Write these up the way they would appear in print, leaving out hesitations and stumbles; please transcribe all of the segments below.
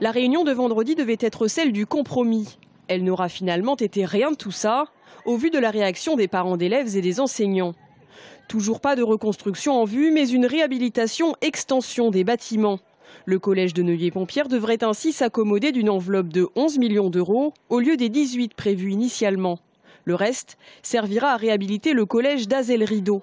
La réunion de vendredi devait être celle du compromis. Elle n'aura finalement été rien de tout ça, au vu de la réaction des parents d'élèves et des enseignants. Toujours pas de reconstruction en vue, mais une réhabilitation-extension des bâtiments. Le collège de Neuilly-Pompierre devrait ainsi s'accommoder d'une enveloppe de 11 millions d'euros au lieu des 18 prévus initialement. Le reste servira à réhabiliter le collège d'Azel-Rideau.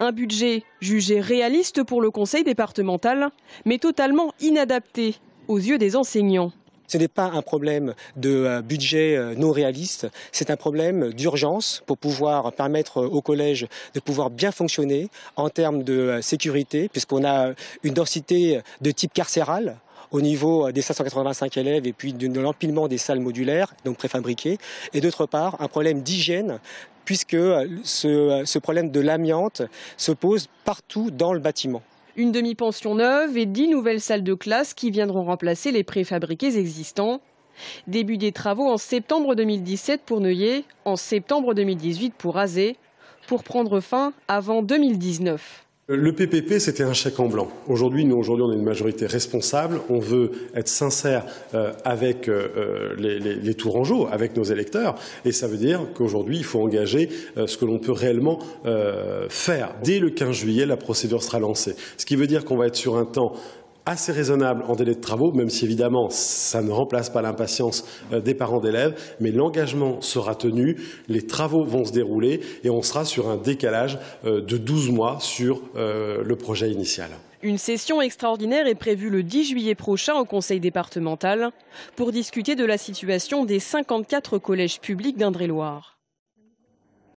Un budget jugé réaliste pour le conseil départemental, mais totalement inadapté aux yeux des enseignants. Ce n'est pas un problème de budget non réaliste, c'est un problème d'urgence pour pouvoir permettre au collège de pouvoir bien fonctionner en termes de sécurité, puisqu'on a une densité de type carcéral au niveau des 585 élèves et puis de l'empilement des salles modulaires, donc préfabriquées, et d'autre part un problème d'hygiène, puisque ce problème de l'amiante se pose partout dans le bâtiment. Une demi-pension neuve et 10 nouvelles salles de classe qui viendront remplacer les préfabriqués existants. Début des travaux en septembre 2017 pour Neuilly, en septembre 2018 pour Azé, pour prendre fin avant 2019. Le PPP, c'était un chèque en blanc. Aujourd'hui, on est une majorité responsable. On veut être sincère avec les Tourangeaux, avec nos électeurs. Et ça veut dire qu'aujourd'hui, il faut engager ce que l'on peut réellement faire. Dès le 15 juillet, la procédure sera lancée. Ce qui veut dire qu'on va être sur un temps assez raisonnable en délai de travaux, même si évidemment ça ne remplace pas l'impatience des parents d'élèves, mais l'engagement sera tenu, les travaux vont se dérouler et on sera sur un décalage de 12 mois sur le projet initial. Une session extraordinaire est prévue le 10 juillet prochain au conseil départemental pour discuter de la situation des 54 collèges publics d'Indre-et-Loire.